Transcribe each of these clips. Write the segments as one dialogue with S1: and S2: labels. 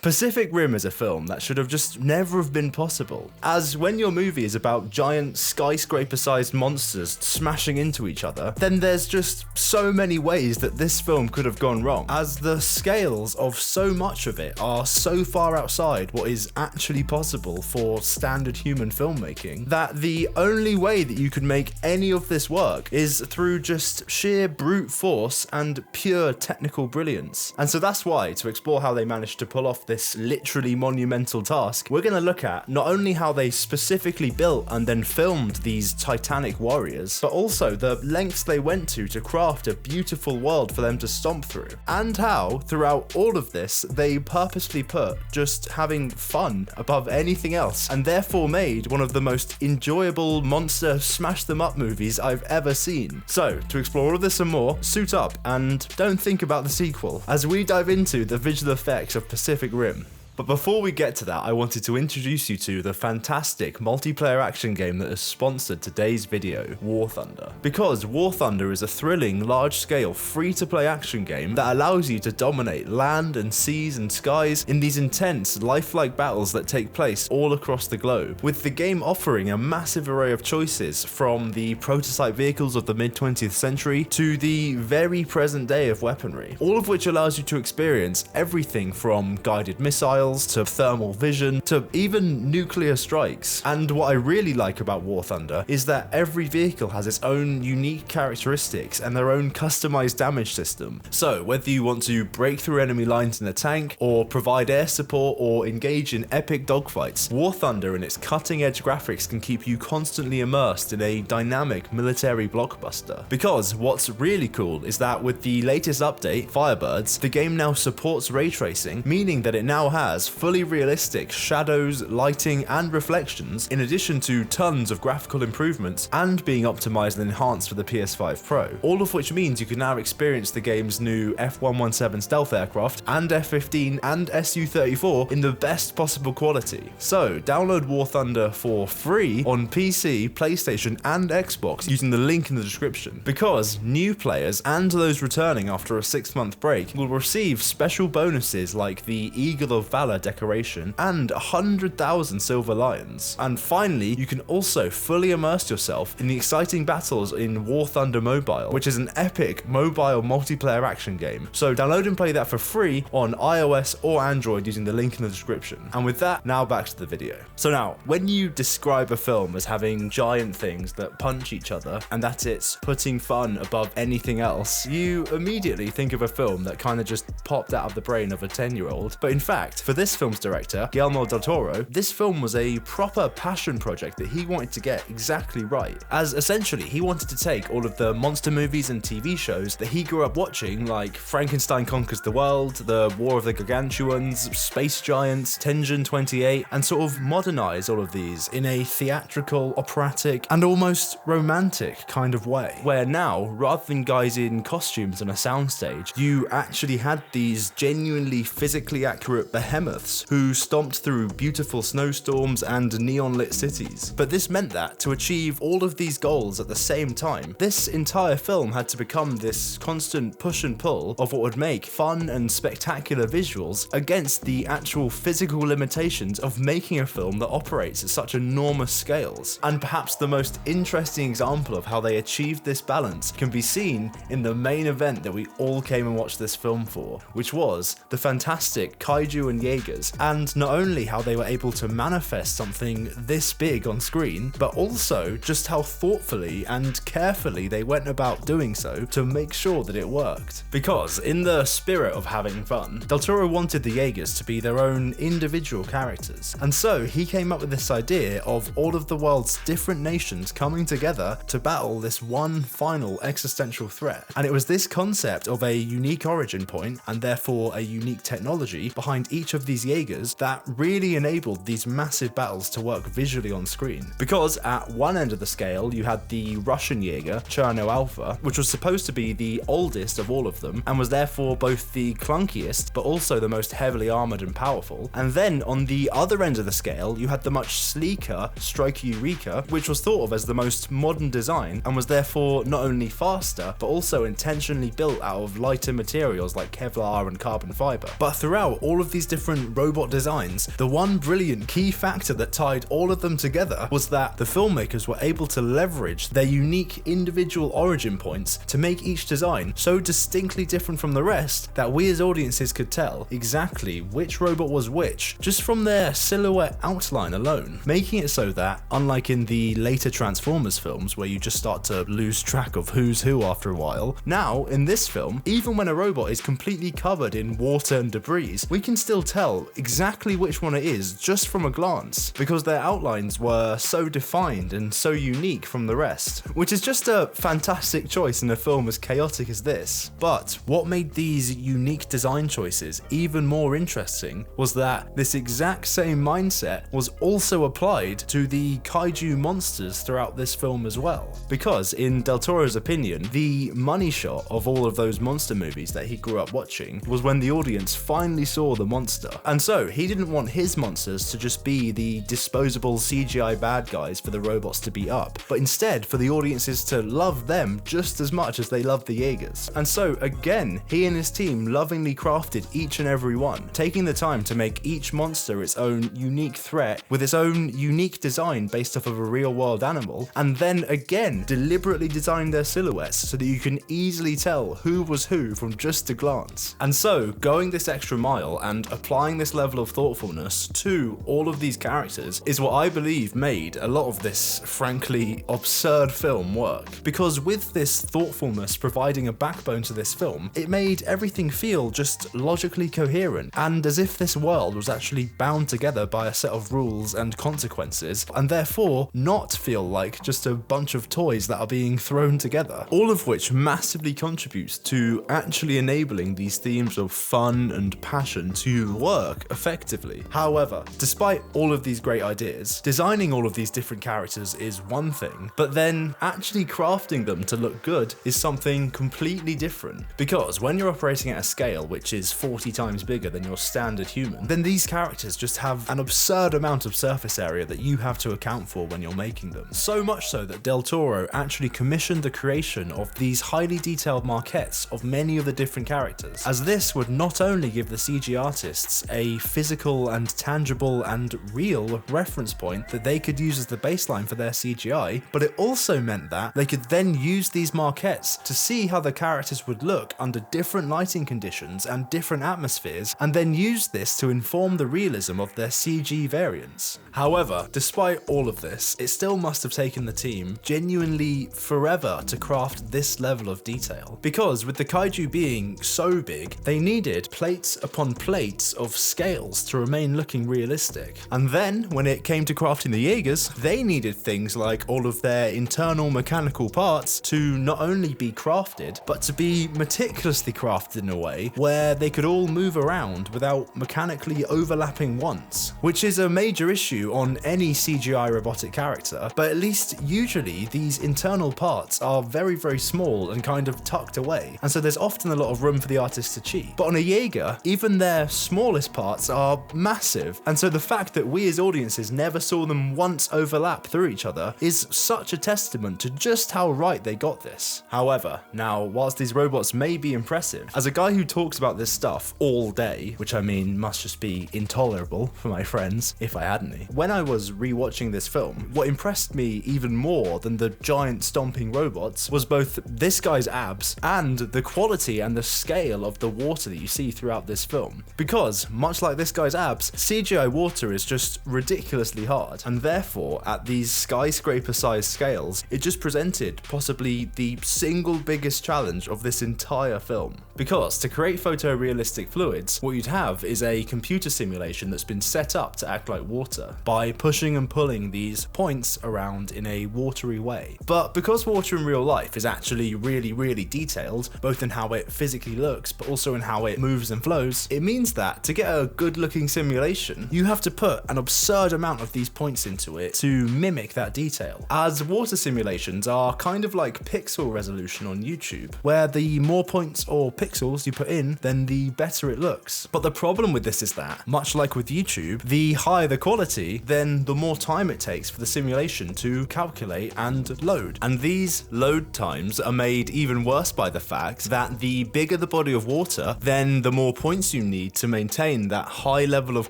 S1: Pacific Rim is a film that should have just never have been possible, as when your movie is about giant skyscraper-sized monsters smashing into each other, then there's just so many ways that this film could have gone wrong, as the scales of so much of it are so far outside what is actually possible for standard human filmmaking, that the only way that you could make any of this work is through just sheer brute force and pure technical brilliance. And so that's why, to explore how they managed to pull off this literally monumental task, we're going to look at not only how they specifically built and then filmed these titanic warriors, but also the lengths they went to craft a beautiful world for them to stomp through, and how throughout all of this they purposely put just having fun above anything else, and therefore made one of the most enjoyable monster smash them up movies I've ever seen. So to explore all of this and more, suit up and don't think about the sequel as we dive into the visual effects of Pacific Rim. But before we get to that, I wanted to introduce you to the fantastic multiplayer action game that has sponsored today's video, Warthunder. Because Warthunder is a thrilling, large-scale, free-to-play action game that allows you to dominate land and seas and skies in these intense, lifelike battles that take place all across the globe, with the game offering a massive array of choices from the prototype vehicles of the mid-20th century to the very present day of weaponry, all of which allows you to experience everything from guided missiles to thermal vision to even nuclear strikes. And what I really like about War Thunder is that every vehicle has its own unique characteristics and their own customized damage system. So whether you want to break through enemy lines in a tank, or provide air support, or engage in epic dogfights, War Thunder and its cutting edge graphics can keep you constantly immersed in a dynamic military blockbuster. Because what's really cool is that with the latest update, Firebirds, the game now supports ray tracing, meaning that it now has fully realistic shadows, lighting, and reflections, in addition to tons of graphical improvements and being optimized and enhanced for the PS5 Pro. All of which means you can now experience the game's new F-117 stealth aircraft and F-15 and Su-34 in the best possible quality. So download War Thunder for free on PC, PlayStation, and Xbox using the link in the description, because new players and those returning after a 6-month break will receive special bonuses like the Eagle of Valor decoration and 100,000 silver lions. And finally, you can also fully immerse yourself in the exciting battles in War Thunder Mobile, which is an epic mobile multiplayer action game. So download and play that for free on iOS or Android using the link in the description. And with that, now back to the video. So now, when you describe a film as having giant things that punch each other and that it's putting fun above anything else, you immediately think of a film that kind of just popped out of the brain of a 10-year-old. But in fact, for this film's director, Guillermo del Toro, this film was a proper passion project that he wanted to get exactly right, as essentially he wanted to take all of the monster movies and TV shows that he grew up watching, like Frankenstein Conquers the World, The War of the Gargantuans, Space Giants, Tengen 28, and sort of modernize all of these in a theatrical, operatic, and almost romantic kind of way, where now, rather than guys in costumes on a soundstage, you actually had these genuinely physically accurate behemoths who stomped through beautiful snowstorms and neon-lit cities. But this meant that, to achieve all of these goals at the same time, this entire film had to become this constant push and pull of what would make fun and spectacular visuals against the actual physical limitations of making a film that operates at such enormous scales. And perhaps the most interesting example of how they achieved this balance can be seen in the main event that we all came and watched this film for, which was the fantastic Kaiju and Jaegers, and not only how they were able to manifest something this big on screen, but also just how thoughtfully and carefully they went about doing so to make sure that it worked. Because in the spirit of having fun, Del Toro wanted the Jaegers to be their own individual characters, and so he came up with this idea of all of the world's different nations coming together to battle this one final existential threat. And it was this concept of a unique origin point, and therefore a unique technology behind each of these Jaegers, that really enabled these massive battles to work visually on screen. Because at one end of the scale you had the Russian Jaeger, Cherno Alpha, which was supposed to be the oldest of all of them and was therefore both the clunkiest but also the most heavily armoured and powerful. And then on the other end of the scale you had the much sleeker Striker Eureka, which was thought of as the most modern design and was therefore not only faster but also intentionally built out of lighter materials like Kevlar and carbon fibre. But throughout all of these different different robot designs, the one brilliant key factor that tied all of them together was that the filmmakers were able to leverage their unique individual origin points to make each design so distinctly different from the rest that we as audiences could tell exactly which robot was which just from their silhouette outline alone, making it so that, unlike in the later Transformers films where you just start to lose track of who's who after a while, now in this film, even when a robot is completely covered in water and debris, we can still tell exactly which one it is just from a glance, because their outlines were so defined and so unique from the rest, which is just a fantastic choice in a film as chaotic as this. But what made these unique design choices even more interesting was that this exact same mindset was also applied to the kaiju monsters throughout this film as well, because in Del Toro's opinion, the money shot of all of those monster movies that he grew up watching was when the audience finally saw the monster, and so he didn't want his monsters to just be the disposable CGI bad guys for the robots to beat up, but instead for the audiences to love them just as much as they loved the Jaegers. And so again, he and his team lovingly crafted each and every one, taking the time to make each monster its own unique threat with its own unique design based off of a real world animal, and then again deliberately designed their silhouettes so that you can easily tell who was who from just a glance. And so going this extra mile and applying this level of thoughtfulness to all of these characters is what I believe made a lot of this frankly absurd film work, because with this thoughtfulness providing a backbone to this film, it made everything feel just logically coherent and as if this world was actually bound together by a set of rules and consequences, and therefore not feel like just a bunch of toys that are being thrown together, all of which massively contributes to actually enabling these themes of fun and passion to work effectively. However, despite all of these great ideas, designing all of these different characters is one thing, but then actually crafting them to look good is something completely different, because when you're operating at a scale which is 40 times bigger than your standard human, then these characters just have an absurd amount of surface area that you have to account for when you're making them. So much so that Del Toro actually commissioned the creation of these highly detailed maquettes of many of the different characters, as this would not only give the CG artists a physical and tangible and real reference point that they could use as the baseline for their CGI, but it also meant that they could then use these maquettes to see how the characters would look under different lighting conditions and different atmospheres, and then use this to inform the realism of their CG variants. However, despite all of this, it still must have taken the team genuinely forever to craft this level of detail, because with the kaiju being so big, they needed plates upon plates of scales to remain looking realistic. And then when it came to crafting the Jaegers, they needed things like all of their internal mechanical parts to not only be crafted, but to be meticulously crafted in a way where they could all move around without mechanically overlapping once, which is a major issue on any CGI robotic character, but at least usually these internal parts are very, very small and kind of tucked away, and so there's often a lot of room for the artist to cheat. But on a Jaeger, even their smallest parts are massive, and so the fact that we as audiences never saw them once overlap through each other is such a testament to just how right they got this. However, now whilst these robots may be impressive, as a guy who talks about this stuff all day, which I mean must just be intolerable for my friends if I had any, when I was rewatching this film, what impressed me even more than the giant stomping robots was both this guy's abs and the quality and the scale of the water that you see throughout this film. Because, much like this guy's abs, CGI water is just ridiculously hard, and therefore, at these skyscraper-sized scales, it just presented possibly the single biggest challenge of this entire film. Because to create photorealistic fluids, what you'd have is a computer simulation that's been set up to act like water by pushing and pulling these points around in a watery way. But because water in real life is actually really, really detailed, both in how it physically looks, but also in how it moves and flows, it means that to get a good looking simulation, you have to put an absurd amount of these points into it to mimic that detail. As water simulations are kind of like pixel resolution on YouTube, where the more points or pixels pixels you put in, then the better it looks. But the problem with this is that, much like with YouTube, the higher the quality, then the more time it takes for the simulation to calculate and load. And these load times are made even worse by the fact that the bigger the body of water, then the more points you need to maintain that high level of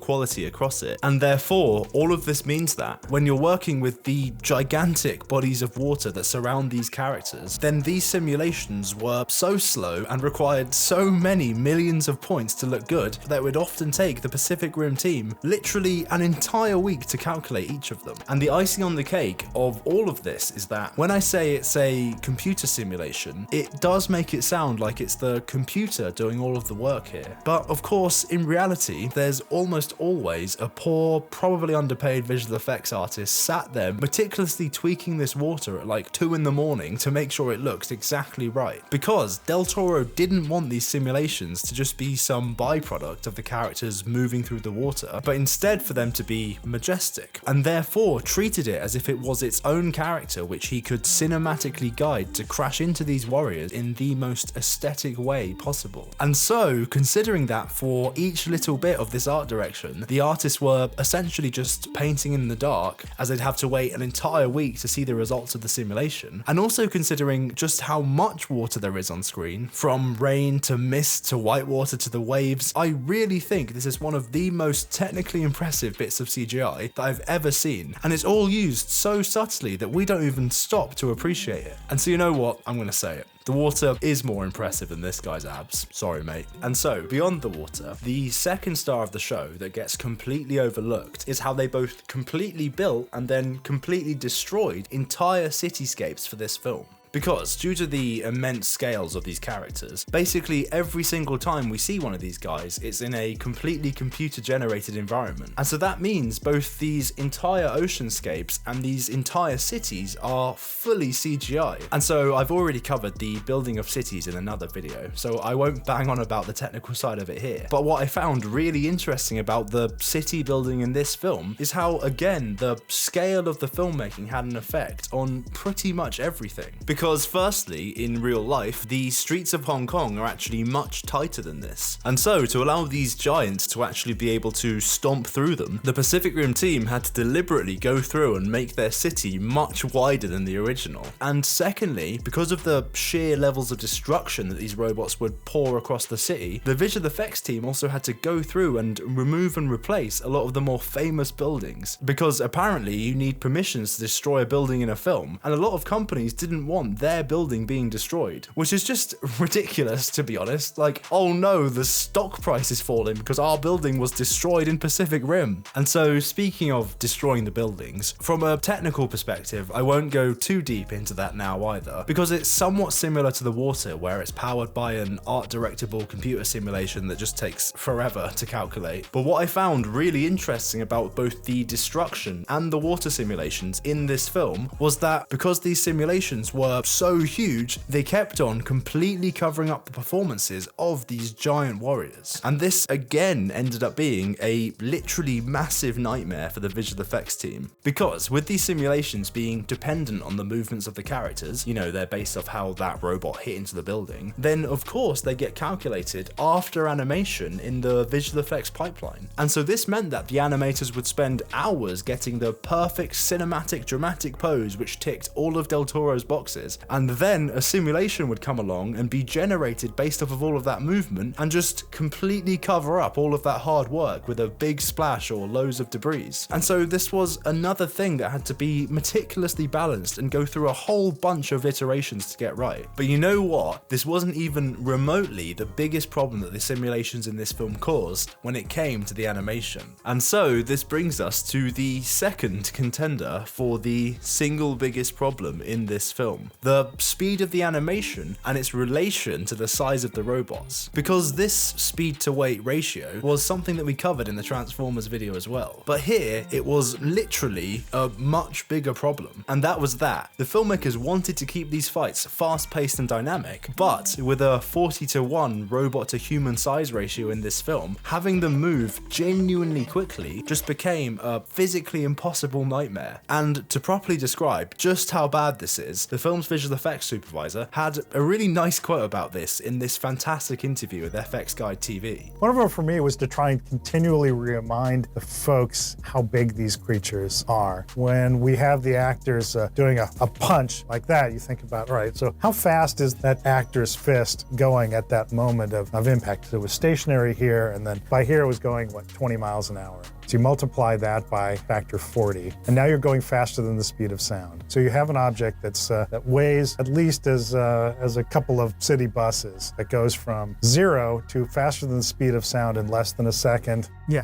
S1: quality across it. And therefore, all of this means that when you're working with the gigantic bodies of water that surround these characters, then these simulations were so slow and required so many millions of points to look good that it would often take the Pacific Rim team literally an entire week to calculate each of them. And the icing on the cake of all of this is that when I say it's a computer simulation, it does make it sound like it's the computer doing all of the work here. But of course, in reality, there's almost always a poor, probably underpaid visual effects artist sat there meticulously tweaking this water at like 2 in the morning to make sure it looks exactly right. Because Del Toro didn't want these simulations to just be some byproduct of the characters moving through the water, but instead for them to be majestic, and therefore treated it as if it was its own character which he could cinematically guide to crash into these warriors in the most aesthetic way possible. And so, considering that for each little bit of this art direction, the artists were essentially just painting in the dark, as they'd have to wait an entire week to see the results of the simulation, and also considering just how much water there is on screen, from rain to mist to whitewater to the waves, I really think this is one of the most technically impressive bits of CGI that I've ever seen, and it's all used so subtly that we don't even stop to appreciate it. And so you know what, I'm gonna say it. The water is more impressive than this guy's abs. Sorry, mate. And so, beyond the water, the second star of the show that gets completely overlooked is how they both completely built and then completely destroyed entire cityscapes for this film. Because due to the immense scales of these characters, basically every single time we see one of these guys, it's in a completely computer-generated environment. And so that means both these entire oceanscapes and these entire cities are fully CGI. And so I've already covered the building of cities in another video, so I won't bang on about the technical side of it here. But what I found really interesting about the city building in this film is how, again, the scale of the filmmaking had an effect on pretty much everything. Because firstly, in real life, the streets of Hong Kong are actually much tighter than this. And so, to allow these giants to actually be able to stomp through them, the Pacific Rim team had to deliberately go through and make their city much wider than the original. And secondly, because of the sheer levels of destruction that these robots would pour across the city, the visual effects team also had to go through and remove and replace a lot of the more famous buildings. Because apparently you need permissions to destroy a building in a film, and a lot of companies didn't want their building being destroyed, which is just ridiculous, to be honest. Like, oh no, the stock price is falling because our building was destroyed in Pacific Rim. And so, speaking of destroying the buildings, from a technical perspective, I won't go too deep into that now either, because it's somewhat similar to the water, where it's powered by an art-directable computer simulation that just takes forever to calculate. But what I found really interesting about both the destruction and the water simulations in this film was that because these simulations were so huge, they kept on completely covering up the performances of these giant warriors. And this again ended up being a literally massive nightmare for the visual effects team. Because with these simulations being dependent on the movements of the characters, you know, they're based off how that robot hit into the building, then of course they get calculated after animation in the visual effects pipeline. And so this meant that the animators would spend hours getting the perfect cinematic dramatic pose which ticked all of Del Toro's boxes, and then a simulation would come along and be generated based off of all of that movement and just completely cover up all of that hard work with a big splash or loads of debris. And so this was another thing that had to be meticulously balanced and go through a whole bunch of iterations to get right. But you know what? This wasn't even remotely the biggest problem that the simulations in this film caused when it came to the animation. And so this brings us to the second contender for the single biggest problem in this film: the speed of the animation and its relation to the size of the robots. Because this speed to weight ratio was something that we covered in the Transformers video as well. But here, it was literally a much bigger problem. And that was that the filmmakers wanted to keep these fights fast-paced and dynamic, but with a 40:1 robot to human size ratio in this film, having them move genuinely quickly just became a physically impossible nightmare. And to properly describe just how bad this is, the film's visual effects supervisor, had a really nice quote about this in this fantastic interview with FXGUIDETV.
S2: One of them for me was to try and continually remind the folks how big these creatures are. When we have the actors doing a punch like that, you think about, all right, so how fast is that actor's fist going at that moment of impact? It was stationary here, and then by here it was going, what, 20 miles an hour. So you multiply that by factor 40, and now you're going faster than the speed of sound. So you have an object that weighs at least as a couple of city buses, that goes from 0 to faster than the speed of sound in less than a second. Yeah,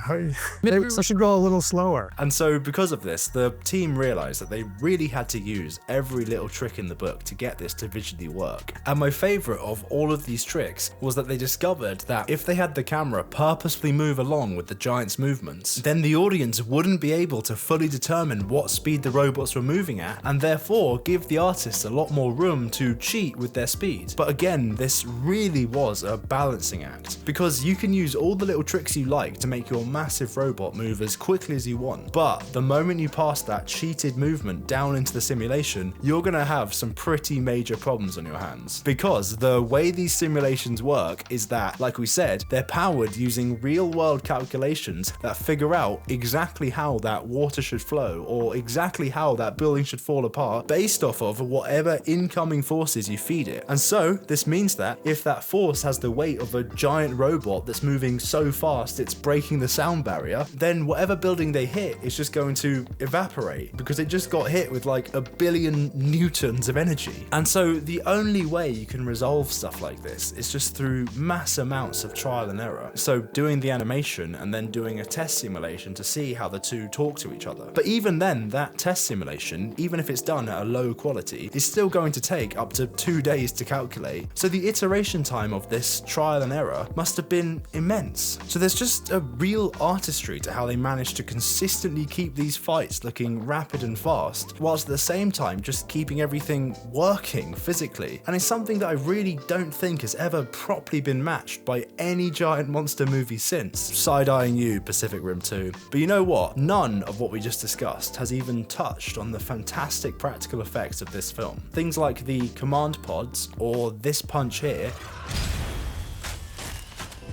S2: maybe we should go a little slower.
S1: And so because of this, the team realized that they really had to use every little trick in the book to get this to visually work. And my favorite of all of these tricks was that they discovered that if they had the camera purposefully move along with the giant's movements, then the audience wouldn't be able to fully determine what speed the robots were moving at, and therefore give the artists a lot more room to cheat with their speed. But again, this really was a balancing act, because you can use all the little tricks you like to make your massive robot move as quickly as you want, but the moment you pass that cheated movement down into the simulation, you're gonna have some pretty major problems on your hands. Because the way these simulations work is that, like we said, they're powered using real-world calculations that figure out exactly how that water should flow, or exactly how that building should fall apart based off of whatever incoming forces you feed it. And so this means that if that force has the weight of a giant robot that's moving so fast it's breaking the sound barrier, then whatever building they hit is just going to evaporate because it just got hit with like 1 billion newtons of energy. And so the only way you can resolve stuff like this is just through mass amounts of trial and error. So doing the animation and then doing a test simulation to see how the two talk to each other. But even then, that test simulation, even if it's done at a low quality, is still going to take up to 2 days to calculate. So the iteration time of this trial and error must have been immense. So there's just a real artistry to how they managed to consistently keep these fights looking rapid and fast, whilst at the same time just keeping everything working physically. And it's something that I really don't think has ever properly been matched by any giant monster movie since. Side-eyeing you, Pacific Rim 2. But you know what? None of what we just discussed has even touched on the fantastic practical effects of this film. Things like the command pods, or this punch here,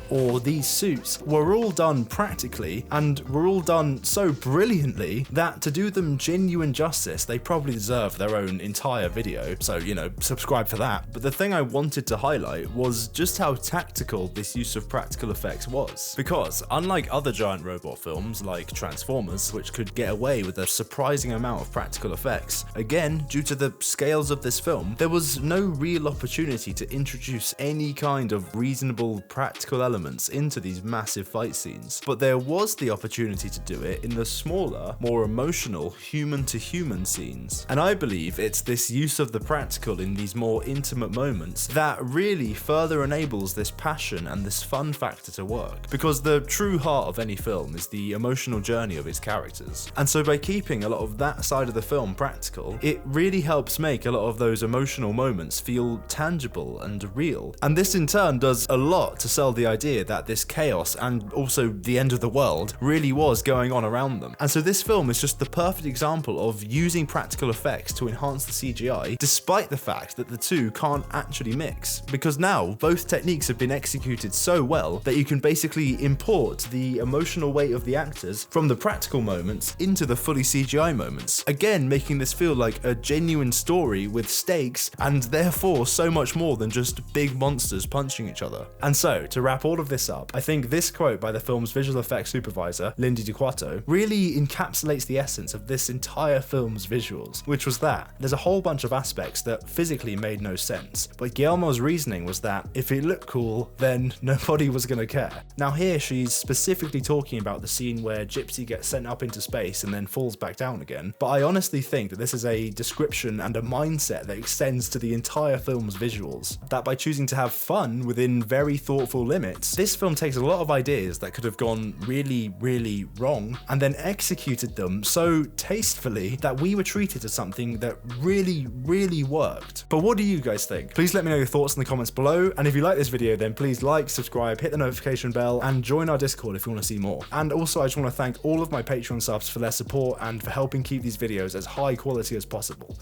S1: or these suits were all done practically, and were all done so brilliantly that to do them genuine justice, they probably deserve their own entire video. So, you know, subscribe for that. But the thing I wanted to highlight was just how tactical this use of practical effects was. Because unlike other giant robot films like Transformers, which could get away with a surprising amount of practical effects, again, due to the scales of this film, there was no real opportunity to introduce any kind of reasonable practical elements into these massive fight scenes. But there was the opportunity to do it in the smaller, more emotional human-to-human scenes. And I believe it's this use of the practical in these more intimate moments that really further enables this passion and this fun factor to work. Because the true heart of any film is the emotional journey of its characters. And so by keeping a lot of that side of the film practical, it really helps make a lot of those emotional moments feel tangible and real. And this in turn does a lot to sell the idea that this chaos and also the end of the world really was going on around them. And so this film is just the perfect example of using practical effects to enhance the CGI, despite the fact that the two can't actually mix. Because now both techniques have been executed so well that you can basically import the emotional weight of the actors from the practical moments into the fully CGI moments, again making this feel like a genuine story with stakes and therefore so much more than just big monsters punching each other. And so to wrap all of this up, I think this quote by the film's visual effects supervisor, Lindy DeQuattro, really encapsulates the essence of this entire film's visuals, which was that there's a whole bunch of aspects that physically made no sense, but Guillermo's reasoning was that if it looked cool, then nobody was gonna care. Now here she's specifically talking about the scene where Gypsy gets sent up into space and then falls back down again, but I honestly think that this is a description and a mindset that extends to the entire film's visuals, that by choosing to have fun within very thoughtful limits, this film takes a lot of ideas that could have gone really, really wrong and then executed them so tastefully that we were treated to something that really, really worked. But what do you guys think? Please let me know your thoughts in the comments below, and if you like this video then please like, subscribe, hit the notification bell, and join our Discord if you want to see more. And also I just want to thank all of my Patreon subs for their support and for helping keep these videos as high quality as possible.